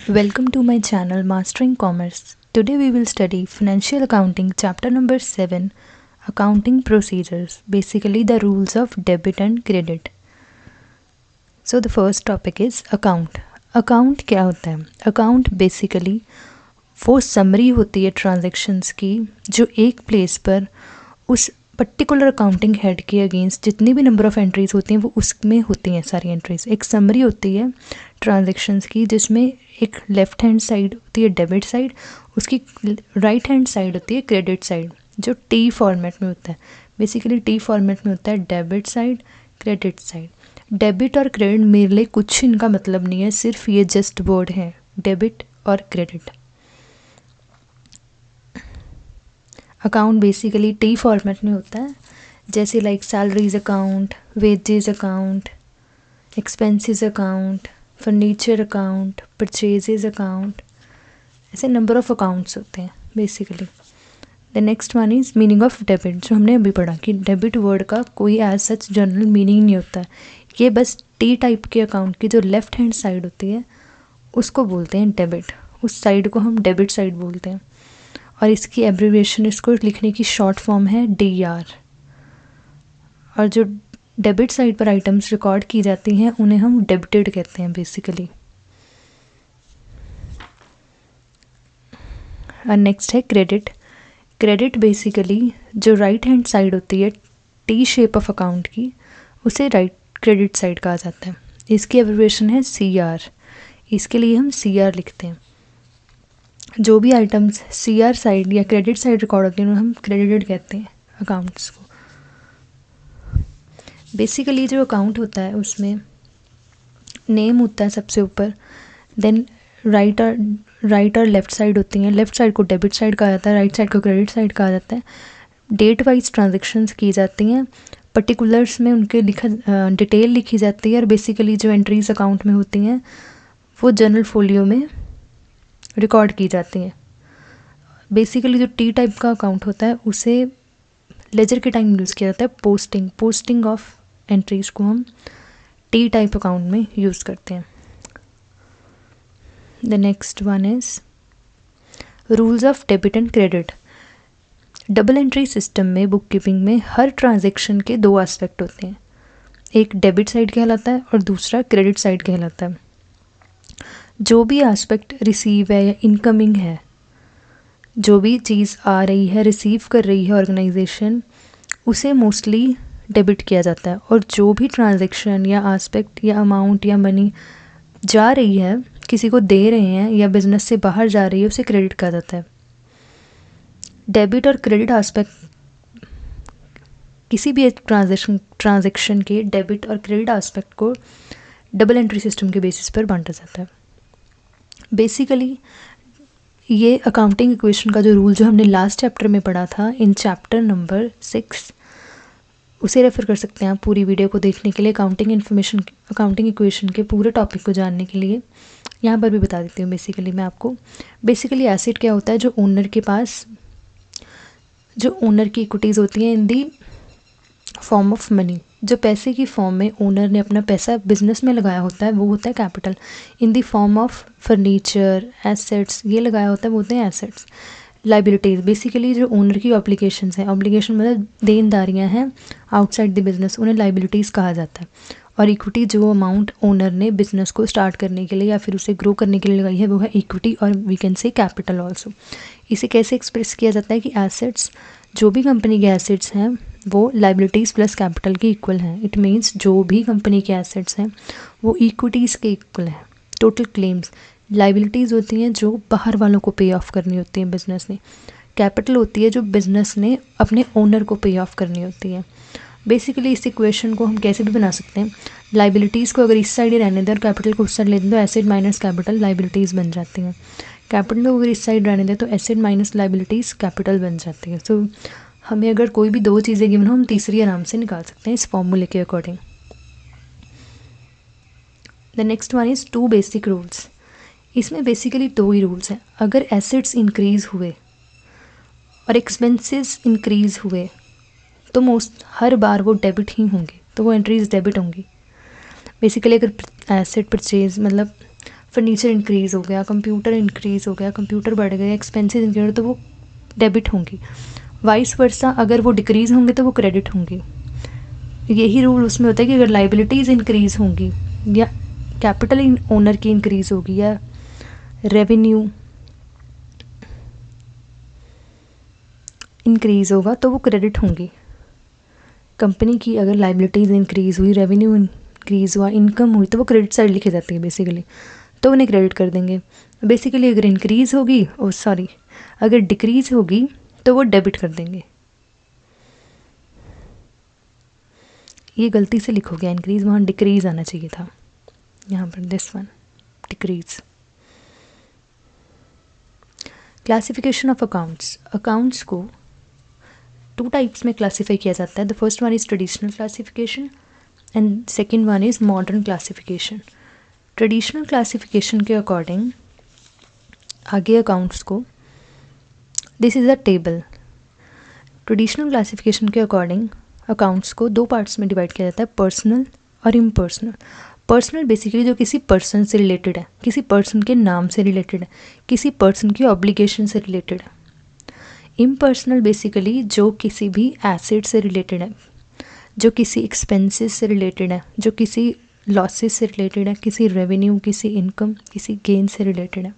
Welcome to my channel Mastering Commerce. Today we will study Financial Accounting chapter number 7, Accounting Procedures, basically the rules of debit and credit. So the first topic is account. Account क्या होता है? Account basically वो summary होती है transactions की जो एक place पर उस पर्टिकुलर अकाउंटिंग हेड के अगेंस्ट जितनी भी नंबर ऑफ़ एंट्रीज़ होती हैं वो उसमें होती हैं सारी एंट्रीज़। एक समरी होती है ट्रांजैक्शंस की जिसमें एक लेफ़्ट हैंड साइड होती है डेबिट साइड, उसकी राइट हैंड साइड होती है क्रेडिट साइड, जो टी फॉर्मेट में होता है। बेसिकली टी फॉर्मेट में होता है debit side, credit side. Debit और क्रेडिट मेरे लिए कुछ इनका मतलब नहीं है, सिर्फ ये जस्ट वर्ड है, डेबिट और credit. Account basically T format में होता है, जैसे like salaries account, wages account, expenses account, furniture account, purchases account, ऐसे नंबर ऑफ़ अकाउंट्स होते हैं basically. The next one is meaning of debit, जो हमने अभी पढ़ा कि डेबिट वर्ड का कोई एज सच जनरल मीनिंग नहीं होता है। ये बस टी टाइप के अकाउंट की जो लेफ़्ट हैंड साइड होती है उसको बोलते हैं डेबिट, उस साइड को हम डेबिट साइड बोलते हैं। और इसकी एब्रीविएशन, इसको लिखने की शॉर्ट फॉर्म है DR। और जो डेबिट साइड पर आइटम्स रिकॉर्ड की जाती हैं उन्हें हम डेबिटेड कहते हैं बेसिकली। और नेक्स्ट है क्रेडिट। क्रेडिट बेसिकली जो राइट हैंड साइड होती है टी शेप ऑफ अकाउंट की, उसे राइट क्रेडिट साइड कहा जाता है। इसकी एब्रीविएशन है CR, इसके लिए हम CR लिखते हैं। जो भी आइटम्स CR साइड या क्रेडिट साइड रिकॉर्ड होती हैं उन्हें हम क्रेडिटेड कहते हैं अकाउंट्स को। बेसिकली जो अकाउंट होता है उसमें नेम होता है सबसे ऊपर, देन राइट और लेफ़्ट साइड होती हैं। लेफ़्ट साइड को डेबिट साइड कहा जाता है, राइट साइड को क्रेडिट साइड कहा जाता है। डेट वाइज ट्रांजेक्शन्स की जाती हैं, पर्टिकुलर्स में उनके डिटेल लिखी जाती है। और बेसिकली जो एंट्रीज अकाउंट में होती हैं वो जनरल फोलियो में रिकॉर्ड की जाती हैं। बेसिकली जो टी टाइप का अकाउंट होता है उसे लेजर के टाइम यूज़ किया जाता है। पोस्टिंग ऑफ एंट्रीज़ को हम टी टाइप अकाउंट में यूज़ करते हैं। The next one is rules of debit and credit. Double entry system में बुक कीपिंग में हर ट्रांजेक्शन के दो एस्पेक्ट होते हैं, एक डेबिट साइड कहलाता है और दूसरा क्रेडिट साइड कहलाता है। जो भी एस्पेक्ट रिसीव है या इनकमिंग है, जो भी चीज़ आ रही है रिसीव कर रही है ऑर्गेनाइजेशन, उसे मोस्टली डेबिट किया जाता है। और जो भी ट्रांजैक्शन या एस्पेक्ट या अमाउंट या मनी जा रही है, किसी को दे रहे हैं या बिजनेस से बाहर जा रही है, उसे क्रेडिट कहा जाता है। डेबिट और क्रेडिट एस्पेक्ट किसी भी एक ट्रांजैक्शन के डेबिट और क्रेडिट एस्पेक्ट को डबल एंट्री सिस्टम के बेसिस पर बांटा जाता है। बेसिकली ये अकाउंटिंग इक्वेशन का जो रूल जो हमने लास्ट चैप्टर में पढ़ा था इन चैप्टर नंबर 6, उसे रेफ़र कर सकते हैं आप पूरी वीडियो को देखने के लिए। अकाउंटिंग इक्वेशन के पूरे टॉपिक को जानने के लिए यहाँ पर भी बता देती हूँ बेसिकली मैं आपको। बेसिकली एसेट क्या होता है, जो ओनर के पास, जो ओनर की इक्विटीज़ होती हैं इन दी फॉर्म ऑफ मनी, जो पैसे की फॉर्म में ओनर ने अपना पैसा बिजनेस में लगाया होता है वो होता है capital. In the form of furniture, assets, ये लगाया होता है वो होते हैं एसेट्स। लाइबिलिटीज़ बेसिकली जो ओनर की ऑब्लिगेशंस हैं, ऑब्लिगेशन मतलब देनदारियां हैं आउटसाइड द बिजनेस, उन्हें लाइबिलिटीज़ कहा जाता है। और इक्विटी जो अमाउंट ओनर ने बिजनेस को स्टार्ट करने के लिए या फिर उसे ग्रो करने के लिए लगाई है वो है इक्विटी, और we can say capital also. इसे कैसे एक्सप्रेस किया जाता है कि एसेट्स, जो भी कंपनी के एसेट्स हैं वो लाइबिलिटीज़ प्लस कैपिटल के इक्वल हैं। इट मीन्स जो भी कंपनी के एसेट्स हैं वो इक्विटीज़ के इक्वल हैं। टोटल क्लेम्स, लाइबिलिटीज़ होती हैं जो बाहर वालों को पे ऑफ करनी होती हैं बिजनेस ने। कैपिटल होती है जो बिजनेस ने अपने ओनर को पे ऑफ करनी होती है। बेसिकली इस इक्वेशन को हम कैसे भी बना सकते हैं, लाइबिलिटीज़ को अगर इस साइड ही रहने दें और कैपिटल को उस साइड ले दें तो एसेट माइनस कैपिटल लाइबिलिटीज़ बन जाती हैं। कैपिटल को अगर इस साइड रहने दें तो एसेट माइनस लाइबिलिटीज़ कैपिटल बन जाती है। तो हमें अगर कोई भी दो चीज़ें गिवन हो हम तीसरी आराम से निकाल सकते हैं इस फॉर्मूले के according. The next one is 2 basic rules. इसमें बेसिकली 2 ही रूल्स हैं। अगर एसेट्स इंक्रीज़ हुए और एक्सपेंसेस इंक्रीज़ हुए तो हर बार वो डेबिट ही होंगे, तो वो एंट्रीज डेबिट होंगी। बेसिकली अगर एसेट परचेज मतलब फर्नीचर इंक्रीज़ हो गया, कंप्यूटर इंक्रीज़ हो गया, कंप्यूटर बढ़ गए, एक्सपेंसेस इंक्रीज, तो वो डेबिट होंगी। वाइस वर्सा अगर वो डिक्रीज़ होंगे तो वो क्रेडिट होंगी। यही रूल उसमें होता है कि अगर लाइबिलिटीज़ इंक्रीज़ होंगी या कैपिटल ओनर की इंक्रीज़ होगी या रेवेन्यू इंक्रीज़ होगा तो वो क्रेडिट होंगी। कंपनी की अगर लाइबिलिटीज़ इंक्रीज़ हुई, रेवेन्यू इंक्रीज़ हुआ, इनकम हुई, तो वो क्रेडिट साइड लिखी जाती है बेसिकली, तो उन्हें क्रेडिट कर देंगे। बेसिकली अगर इंक्रीज़ होगी अगर डिक्रीज़ होगी तो वो डेबिट कर देंगे। ये गलती से लिखो गया इंक्रीज़, वहाँ डिक्रीज़ आना चाहिए था, यहाँ पर this one decrease. Classification of accounts. Accounts को 2 टाइप्स में क्लासीफाई किया जाता है। The first one is traditional classification and second one is modern classification. Traditional classification के अकॉर्डिंग आगे अकाउंट्स को, this is a table. Traditional classification के according accounts को 2 पार्ट्स में डिवाइड किया जाता है, पर्सनल और इम्पर्सनल। पर्सनल बेसिकली जो किसी पर्सन से रिलेटेड है, किसी पर्सन के नाम से रिलेटेड है, किसी पर्सन की ऑब्लिगेशन से रिलेटेड है। इम्पर्सनल बेसिकली जो किसी भी एसेट से रिलेटेड है, जो किसी एक्सपेंसेस से रिलेटेड है, जो किसी लॉसेस से रिलेटेड है, किसी रेवेन्यू, किसी इनकम, किसी गेन से रिलेटेड है।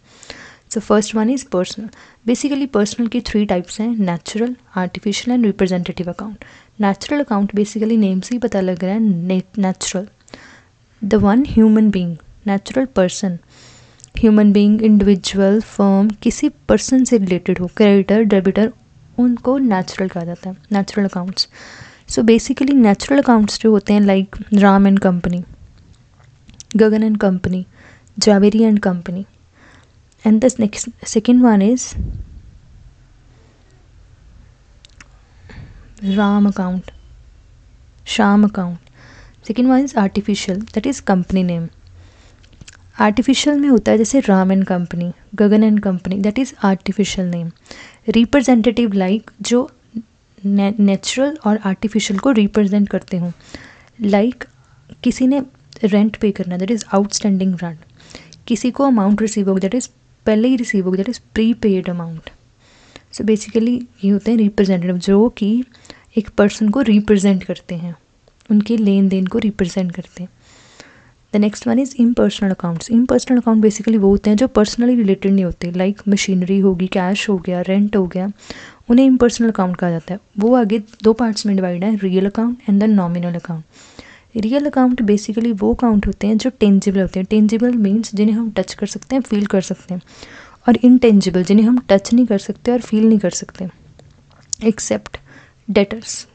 So first one is personal. Basically personal की 3 टाइप्स हैं, natural, artificial and representative account. Natural account basically name से ही पता लग रहा है, natural, the one human being, natural person, human being, individual, firm, किसी पर्सन से रिलेटेड हो, क्रेडिटर, डेबिटर, उनको नेचुरल कहा जाता है, natural accounts. So basically natural accounts जो होते हैं like Ram and company, Gagan and company, Zaveri and company, and the next second one is Ram account, Shyam account. Second one is artificial, that is company name. Artificial में होता है जैसे Ram and company, Gagan and company, that is artificial name. Representative like जो natural और artificial को represent करते हों, like किसी ने रेंट पे करना, दैट इज़ आउटस्टैंडिंग रेंट। किसी को अमाउंट रिसीव होगी, दैट इज़ पहले ही रिसीव होगी, that is pre paid amount. So basically ये होते हैं रिप्रेजेंटेटिव, जो कि एक पर्सन को रिप्रेजेंट करते हैं, उनके लेन देन को रिप्रेजेंट करते हैं। The next one is impersonal accounts. Impersonal account basically वो होते हैं जो पर्सनली रिलेटेड नहीं होते, लाइक मशीनरी होगी, कैश हो गया, रेंट हो गया, उन्हें इम्पर्सनल अकाउंट कहा जाता है। वो आगे 2 पार्ट्स में डिवाइड है, real account and the nominal account. Real account basically वो अकाउंट होते हैं जो टेंजिबल होते हैं। टेंजिबल मीन्स जिन्हें हम टच कर सकते हैं, फील कर सकते हैं, और इनटेंजिबल जिन्हें हम टच नहीं कर सकते और फील नहीं कर सकते, एक्सेप्ट डेटर्स।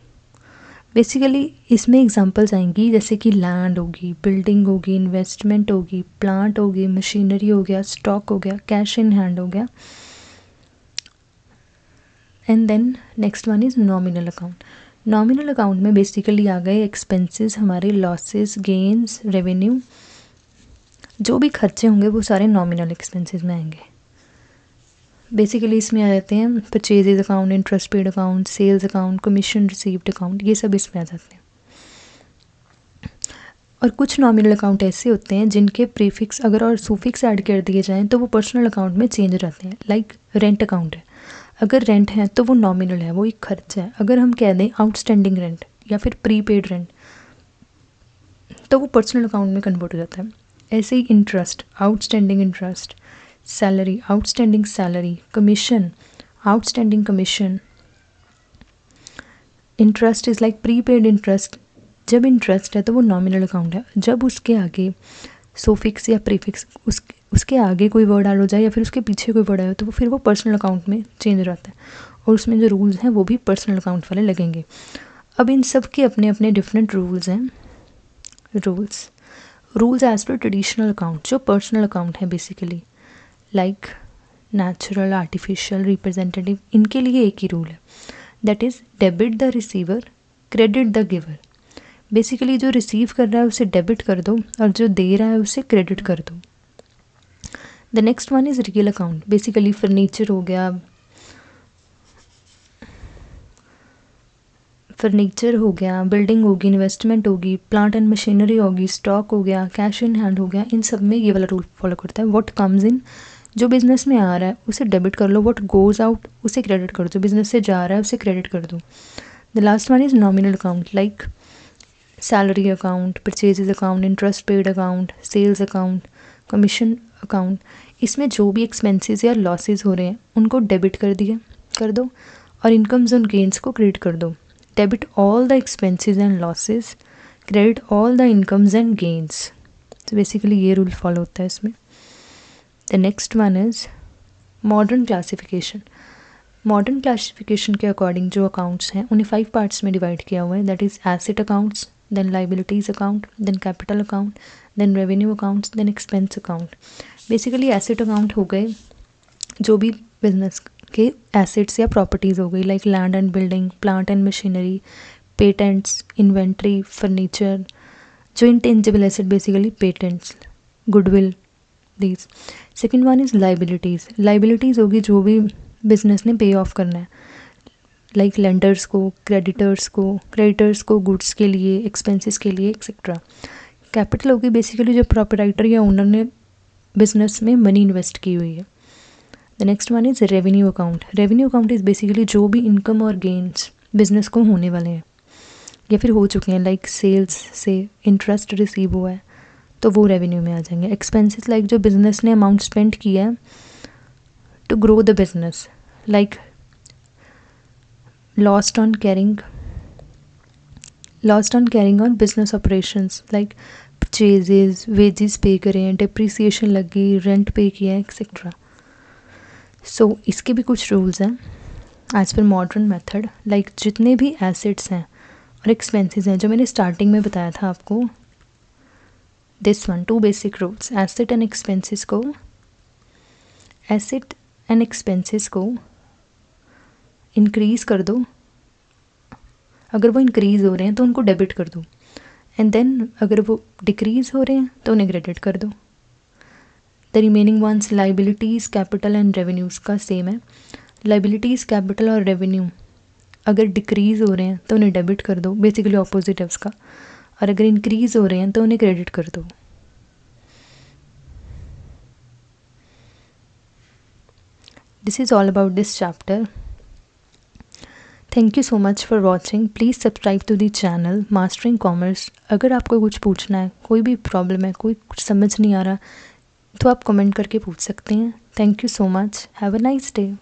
बेसिकली इसमें एग्जांपल्स आएंगी जैसे कि लैंड होगी, बिल्डिंग होगी, इन्वेस्टमेंट होगी, प्लांट होगी, मशीनरी हो गया, स्टॉक हो गया, कैश इन हैंड हो गया। And then next one is nominal account. Nominal account में बेसिकली आ गए एक्सपेंसेस, हमारे लॉसेस, गेन्स, रेवेन्यू, जो भी खर्चे होंगे वो सारे नॉमिनल एक्सपेंसेस में आएंगे। बेसिकली इसमें आ जाते हैं purchases account, interest paid account, sales account, commission received account, ये सब इसमें आ जाते हैं। और कुछ नॉमिनल अकाउंट ऐसे होते हैं जिनके प्रीफिक्स अगर और सुफिक्स ऐड कर दिए जाएँ तो वो पर्सनल अकाउंट में चेंज हो जाते हैं। लाइक रेंट अकाउंट है, अगर रेंट है तो वो नॉमिनल है, वो एक खर्च है। अगर हम कह दें आउटस्टैंडिंग रेंट या फिर प्रीपेड रेंट तो वो पर्सनल अकाउंट में कन्वर्ट हो जाता है। ऐसे ही interest, outstanding interest, salary, outstanding salary, commission, outstanding commission. Interest is like prepaid interest. जब इंटरेस्ट है तो वो नॉमिनल अकाउंट है, जब उसके आगे सोफिक्स या प्रीफिक्स उसके आगे कोई वर्ड ऐड हो जाए या फिर उसके पीछे कोई वर्ड आए तो वो फिर वो पर्सनल अकाउंट में चेंज हो जाता है, और उसमें जो रूल्स हैं वो भी पर्सनल अकाउंट वाले लगेंगे। अब इन सब के अपने अपने डिफरेंट रूल्स हैं। Rules as per traditional account, जो पर्सनल अकाउंट है basically like natural, artificial, representative, इनके लिए एक ही रूल है, that is debit the receiver, credit the giver. Basically जो रिसीव कर रहा है उसे डेबिट कर दो और जो दे रहा है उसे क्रेडिट कर दो। The next one is real account. Basically furniture हो गया, फर्नीचर हो गया, बिल्डिंग होगी, इन्वेस्टमेंट होगी, प्लांट एंड मशीनरी होगी, स्टॉक हो गया, कैश इन हैंड हो गया, इन सब में ये वाला रूल फॉलो करता है। व्हाट कम्स इन, जो बिज़नेस में आ रहा है उसे डेबिट कर लो, व्हाट गोज़ आउट उसे क्रेडिट कर दो, बिज़नेस से जा रहा है उसे क्रेडिट कर दो। The last one is nominal account, like salary account, purchases account, interest paid account, sales account, commission account. इसमें जो भी एक्सपेंसेस या लॉसेस हो रहे हैं उनको डेबिट कर दो और इनकम्स एंड गेंस को क्रेडिट कर दो। Debit all the expenses and losses, credit all the incomes and gains. तो बेसिकली ये रूल फॉलो होता है इसमें। The next one is modern classification. Modern classification के अकॉर्डिंग जो अकाउंट्स हैं उन्हें 5 पार्ट्स में डिवाइड किया हुआ है, that is asset accounts, then liabilities account, then capital account, then revenue accounts, then expense account. Basically asset account हो गए जो भी बिजनेस के एसेट्स या प्रॉपर्टीज़ हो गई, like land and building, plant and machinery, patents, inventory, furniture. जो intangible asset basically patents, goodwill, these. Second one is liabilities. Liabilities होगी जो भी बिजनेस ने पे ऑफ करना है, लाइक लेंडर्स को, क्रेडिटर्स को गुड्स के लिए, एक्सपेंसेस के लिए, एक्सेट्रा। कैपिटल होगी बेसिकली जो प्रॉपराइटर या ओनर ने बिजनेस में मनी इन्वेस्ट की हुई है। The next one is revenue account. Revenue account is basically जो भी इनकम और गेन्स बिजनेस को होने वाले हैं या फिर हो चुके हैं, लाइक सेल्स से इंटरेस्ट रिसीव हुआ है तो वो रेवेन्यू में आ जाएंगे। एक्सपेंसेस लाइक जो बिजनेस ने अमाउंट स्पेंड किया है to grow the business, like lost on carrying on business operations, like purchases, wages pay करें, डिप्रिसिएशन लगी, रेंट पे किया है, एक्सेट्रा। सो इसके भी कुछ रूल्स हैं as per modern method, like जितने भी एसेट्स हैं और एक्सपेंसेस हैं जो मैंने स्टार्टिंग में बताया था आपको, this one 2 basic rules. Asset and expenses को इंक्रीज़ कर दो, अगर वो इंक्रीज़ हो रहे हैं तो उनको डेबिट कर दो, एंड देन अगर वो डिक्रीज़ हो रहे हैं तो उन्हें क्रेडिट कर दो। The remaining ones liabilities, capital and revenues का सेम है। लाइबिलिटीज़, कैपिटल और रेवेन्यू अगर डिक्रीज़ हो रहे हैं तो उन्हें डेबिट कर दो, बेसिकली ऑपोजिट है उसका, और अगर इंक्रीज़ हो रहे हैं तो उन्हें क्रेडिट कर दो। This is all about this chapter. Thank you so much for watching. Please subscribe to the channel Mastering Commerce. अगर आपको कुछ पूछना है, कोई भी प्रॉब्लम है, कोई कुछ समझ नहीं आ रहा, तो आप कमेंट करके पूछ सकते हैं। Thank you so much. Have a nice day.